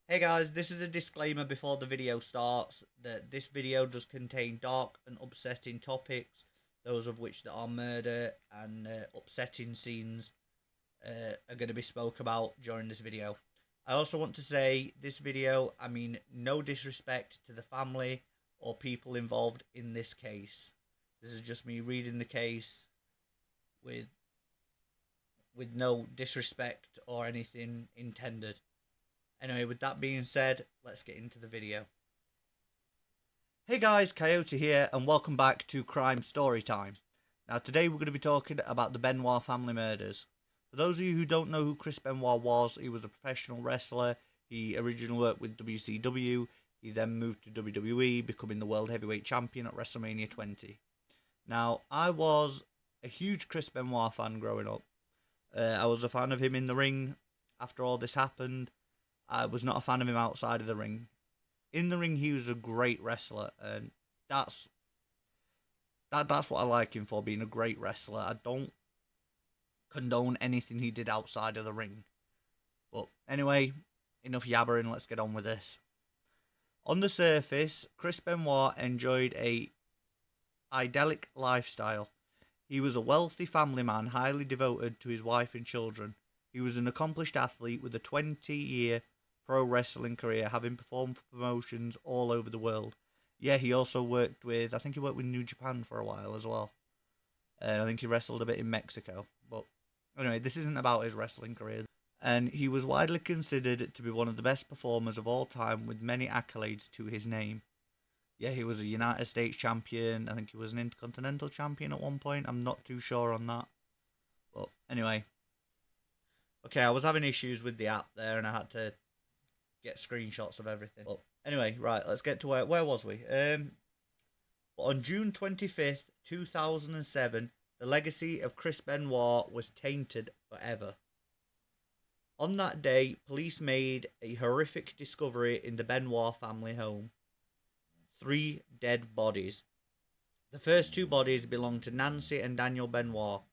Hey guys, this is a disclaimer before the video starts that this video does contain dark and upsetting topics, those of which that are murder and upsetting scenes are going to be spoke about during this video. I also want to say this video, I mean no disrespect to the family or people involved in this case. This is just me reading the case with no disrespect or anything intended. Anyway, with that being said, let's get into the video. Hey guys, Coyote here, and welcome back to Crime Story Time. Now today we're going to be talking about the Benoit family murders. For those of you who don't know who Chris Benoit was, he was a professional wrestler. He originally worked with WCW. He then moved to WWE, becoming the World Heavyweight Champion at WrestleMania 20. Now, I was a huge Chris Benoit fan growing up. I was a fan of him in the ring after all this happened. I was not a fan of him outside of the ring. In the ring, he was a great wrestler, and that's what I like him for, being a great wrestler. I don't condone anything he did outside of the ring. But anyway, enough yabbering, let's get on with this. On the surface, Chris Benoit enjoyed a idyllic lifestyle. He was a wealthy family man, highly devoted to his wife and children. He was an accomplished athlete with a 20-year pro wrestling career, having performed for promotions all over the world. Yeah, he also worked with, I think he worked with New Japan for a while as well. And I think he wrestled a bit in Mexico. But anyway, this isn't about his wrestling career. And he was widely considered to be one of the best performers of all time, with many accolades to his name. Yeah, he was a United States champion. I think he was an Intercontinental champion at one point. I'm not too sure on that. But anyway. Okay, I was having issues with the app there and I had to get screenshots of everything. But anyway, right, let's get to where was we? On June 25th, 2007, the legacy of Chris Benoit was tainted forever. On that day, police made a horrific discovery in the Benoit family home. 3 dead bodies. The first 2 bodies belonged to Nancy and Daniel Benoit,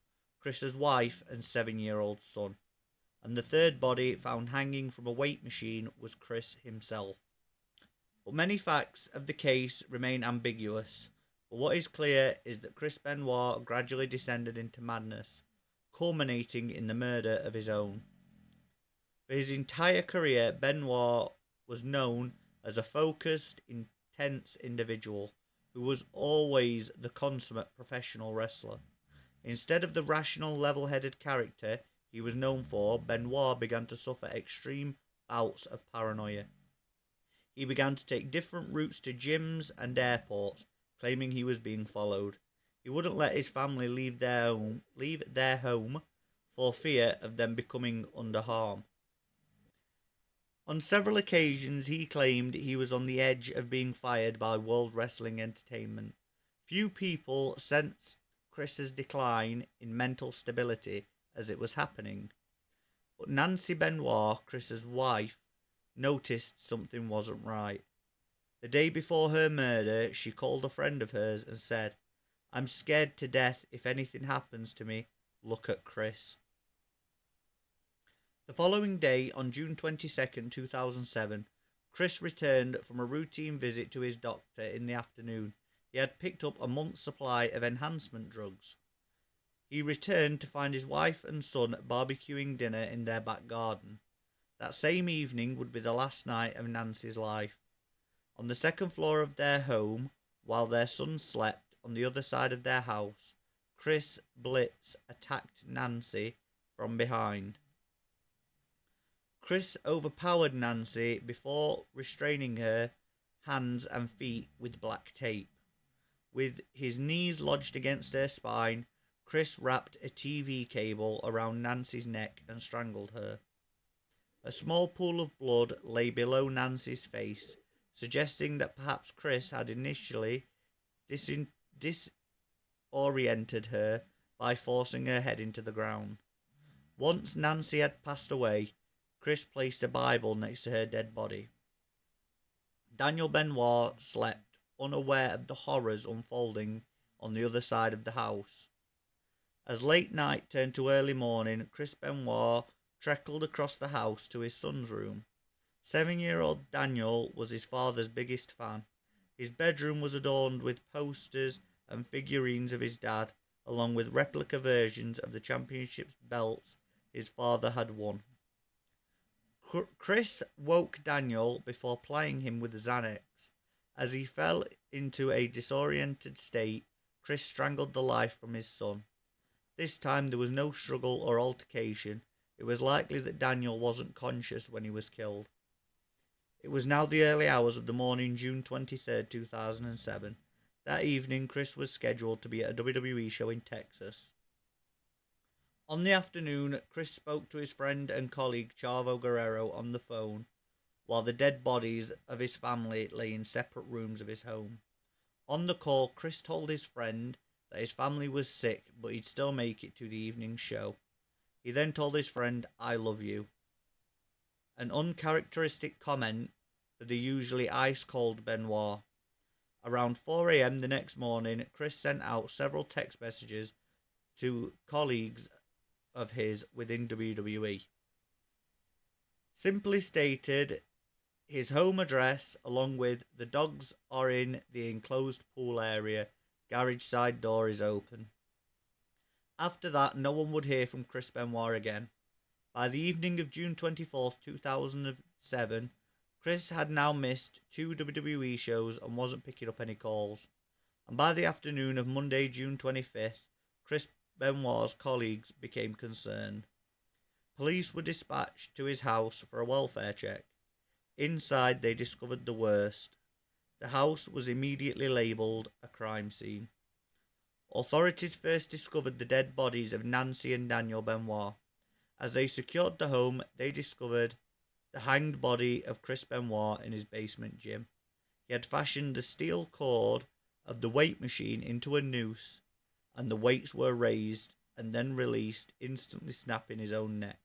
Chris's wife and 7-year-old son. And the third body, found hanging from a weight machine, was Chris himself. But many facts of the case remain ambiguous. But what is clear is that Chris Benoit gradually descended into madness, culminating in the murder of his own. For his entire career, Benoit was known as a focused, intense individual who was always the consummate professional wrestler. Instead of the rational, level-headed character he was known for, Benoit began to suffer extreme bouts of paranoia. He began to take different routes to gyms and airports, claiming he was being followed. He wouldn't let his family leave their home for fear of them becoming under harm. On several occasions, he claimed he was on the edge of being fired by World Wrestling Entertainment. Few people sensed Chris's decline in mental stability as it was happening. But Nancy Benoit, Chris's wife, noticed something wasn't right. The day before her murder, she called a friend of hers and said, "I'm scared to death. If anything happens to me, look at Chris." The following day, on June 22nd, 2007, Chris returned from a routine visit to his doctor in the afternoon. He had picked up a month's supply of enhancement drugs. He returned to find his wife and son barbecuing dinner in their back garden. That same evening would be the last night of Nancy's life. On the second floor of their home, while their son slept on the other side of their house, Chris Blitz attacked Nancy from behind. Chris overpowered Nancy before restraining her hands and feet with black tape. With his knees lodged against her spine, Chris wrapped a TV cable around Nancy's neck and strangled her. A small pool of blood lay below Nancy's face, suggesting that perhaps Chris had initially disoriented her by forcing her head into the ground. Once Nancy had passed away, Chris placed a Bible next to her dead body. Daniel Benoit slept, unaware of the horrors unfolding on the other side of the house. As late night turned to early morning, Chris Benoit trickled across the house to his son's room. 7-year-old Daniel was his father's biggest fan. His bedroom was adorned with posters and figurines of his dad, along with replica versions of the championship belts his father had won. Chris woke Daniel before plying him with Xanax. As he fell into a disoriented state, Chris strangled the life from his son. This time there was no struggle or altercation. It was likely that Daniel wasn't conscious when he was killed. It was now the early hours of the morning, June 23rd, 2007. That evening, Chris was scheduled to be at a WWE show in Texas. On the afternoon, Chris spoke to his friend and colleague Chavo Guerrero on the phone, while the dead bodies of his family lay in separate rooms of his home. On the call, Chris told his friend that his family was sick, but he'd still make it to the evening show. He then told his friend, "I love you." An uncharacteristic comment for the usually ice-cold Benoit. Around 4 a.m. the next morning, Chris sent out several text messages to colleagues of his within WWE. Simply stated, his home address, along with "the dogs are in the enclosed pool area, garage side door is open." After that, no one would hear from Chris Benoit again. By the evening of June 24th, 2007, Chris had now missed 2 WWE shows and wasn't picking up any calls. And by the afternoon of Monday, June 25th, Chris Benoit's colleagues became concerned. Police were dispatched to his house for a welfare check. Inside, they discovered the worst. The house was immediately labelled a crime scene. Authorities first discovered the dead bodies of Nancy and Daniel Benoit. As they secured the home, they discovered the hanged body of Chris Benoit in his basement gym. He had fashioned the steel cord of the weight machine into a noose, and the weights were raised and then released, instantly snapping his own neck.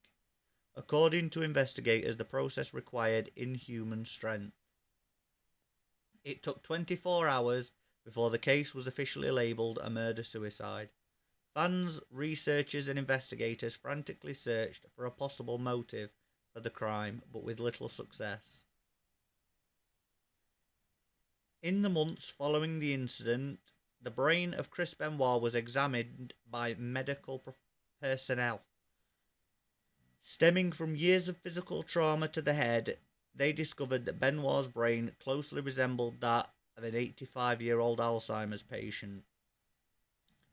According to investigators, the process required inhuman strength. It took 24 hours before the case was officially labelled a murder-suicide. Fans, researchers and investigators frantically searched for a possible motive for the crime, but with little success. In the months following the incident, the brain of Chris Benoit was examined by medical personnel. Stemming from years of physical trauma to the head, they discovered that Benoit's brain closely resembled that of an 85-year-old Alzheimer's patient.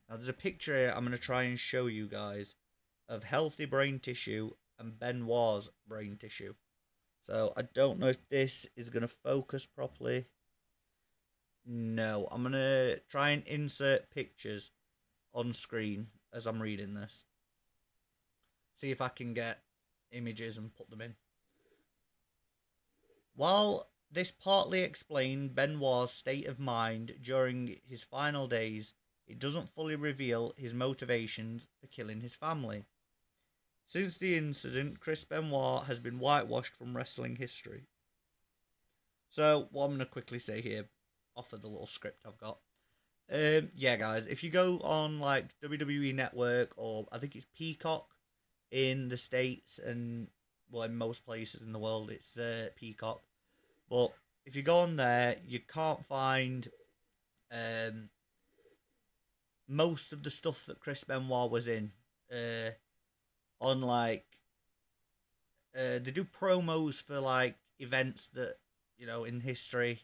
Now there's a picture here I'm going to try and show you guys of healthy brain tissue and Benoit's brain tissue. So I don't know if this is going to focus properly. No, I'm going to try and insert pictures on screen as I'm reading this. See if I can get images and put them in. While this partly explained Benoit's state of mind during his final days, it doesn't fully reveal his motivations for killing his family. Since the incident, Chris Benoit has been whitewashed from wrestling history. So, what I'm going to quickly say here, off of the little script I've got. Yeah, guys, if you go on like WWE Network, or I think it's Peacock in the States, and well, in most places in the world it's Peacock. But if you go on there, you can't find most of the stuff that Chris Benoit was in. On like, they do promos for like events that, you know, in history.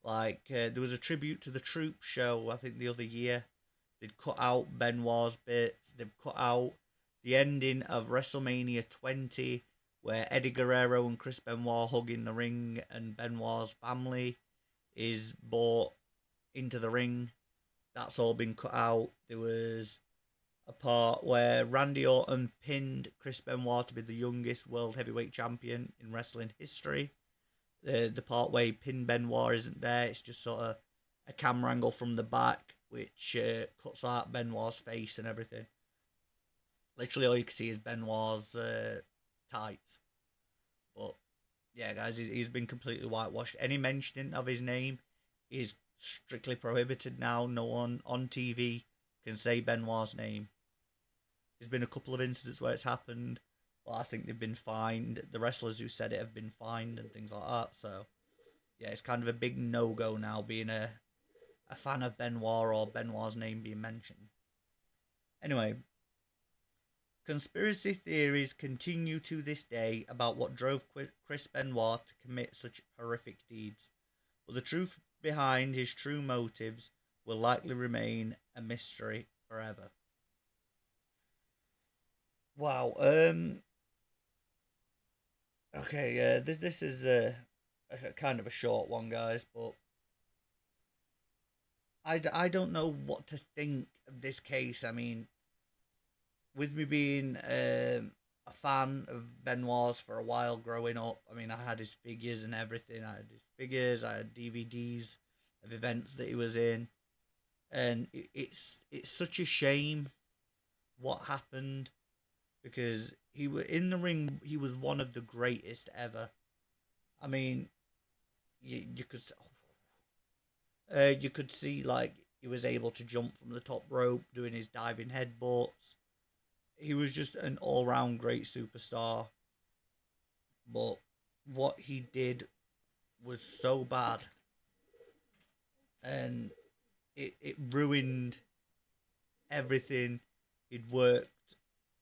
Like, there was a tribute to the Troop show, I think, the other year. They'd cut out Benoit's bits. They've cut out the ending of WrestleMania 20, where Eddie Guerrero and Chris Benoit hug in the ring, and Benoit's family is brought into the ring. That's all been cut out. There was a part where Randy Orton pinned Chris Benoit to be the youngest world heavyweight champion in wrestling history. The part where he pinned Benoit isn't there. It's just sort of a camera angle from the back, which cuts out Benoit's face and everything. Literally all you can see is Benoit's tights. But yeah, guys, he's been completely whitewashed. Any mentioning of his name is strictly prohibited now. No one on TV can say Benoit's name. There's been a couple of incidents where it's happened. Well, I think they've been fined. The wrestlers who said it have been fined and things like that. So, yeah, it's kind of a big no-go now being a fan of Benoit or Benoit's name being mentioned. Anyway, conspiracy theories continue to this day about what drove Chris Benoit to commit such horrific deeds, but the truth behind his true motives will likely remain a mystery forever. Wow. Okay. This is a kind of a short one, guys, but I don't know what to think of this case. I mean, with me being a fan of Benoit's for a while growing up, I mean, I had his figures and everything. I had his figures, I had DVDs of events that he was in, and it's such a shame what happened, because he was in the ring. He was one of the greatest ever. I mean, you could see like he was able to jump from the top rope, doing his diving headbutts. He was just an all round great superstar. But what he did was so bad, and it ruined everything. He'd worked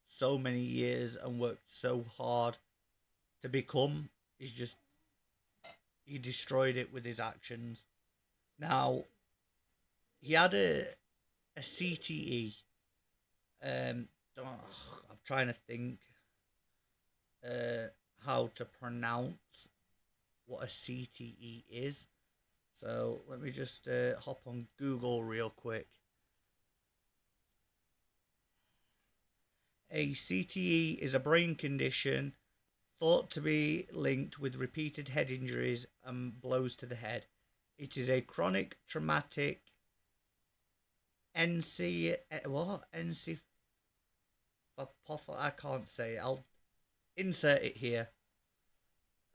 so many years and worked so hard to become. He destroyed it with his actions. Now, he had a CTE. I'm trying to think how to pronounce what a CTE is. So let me just hop on Google real quick. A CTE is a brain condition thought to be linked with repeated head injuries and blows to the head. It is a chronic traumatic I can't say it. I'll insert it here.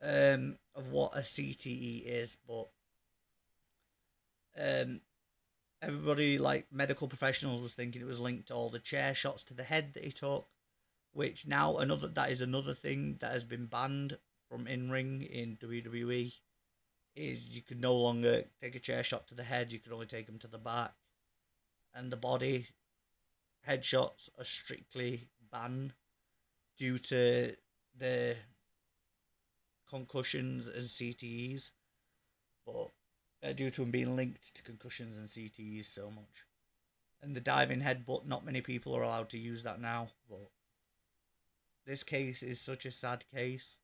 Of what a CTE is, but everybody, like medical professionals, was thinking it was linked to all the chair shots to the head that he took, which now that is another thing that has been banned from in-ring in WWE, is you can no longer take a chair shot to the head. You can only take them to the back, and the body headshots are strictly banned due to the concussions and CTEs, but due to them being linked to concussions and CTEs so much. And the diving headbutt, not many people are allowed to use that now, but this case is such a sad case.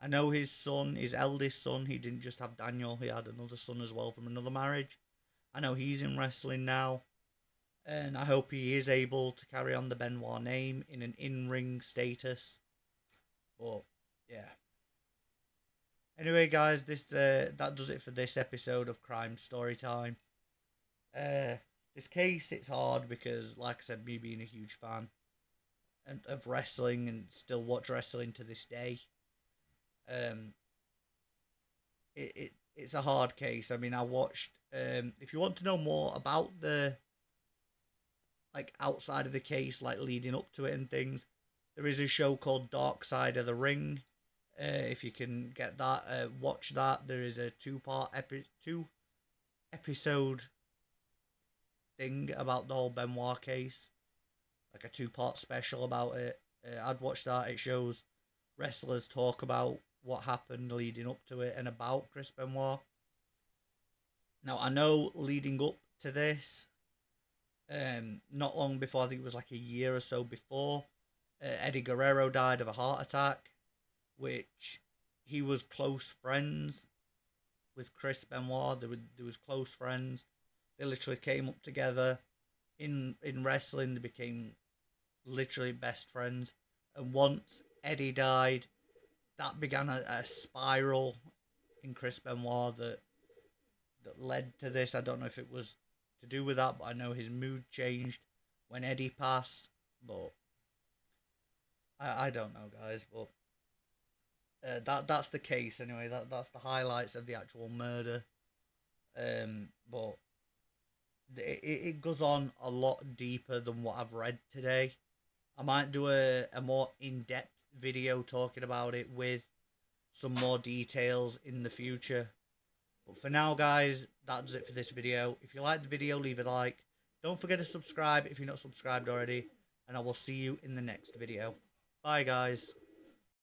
I know his son, his eldest son, he didn't just have Daniel, he had another son as well from another marriage. I know he's in wrestling now, and I hope he is able to carry on the Benoit name in an in-ring status. But yeah. Anyway, guys, that does it for this episode of Crime Storytime. This case, it's hard because, like I said, me being a huge fan of wrestling and still watch wrestling to this day, it's a hard case. I mean, I watched. If you want to know more about the outside of the case, like leading up to it and things, there is a show called Dark Side of the Ring. If you can get that, watch that. There is a two episode thing about the whole Benoit case, like a 2-part special about it. I'd watch that. It shows wrestlers talk about what happened leading up to it and about Chris Benoit. Now, I know leading up to this, not long before, I think it was like a year or so before, Eddie Guerrero died of a heart attack, which he was close friends with Chris Benoit. There was close friends. They literally came up together in wrestling. They became literally best friends. And once Eddie died, that began a spiral in Chris Benoit that led to this. I don't know if it was to do with that, but I know his mood changed when Eddie passed. But I don't know, guys. But that's the case anyway. That's the highlights of the actual murder. But it goes on a lot deeper than what I've read today. I might do a more in-depth video talking about it with some more details in the future. But for now, guys, that's it for this video. If you liked the video, leave a like. Don't forget to subscribe if you're not subscribed already. And I will see you in the next video. Bye, guys.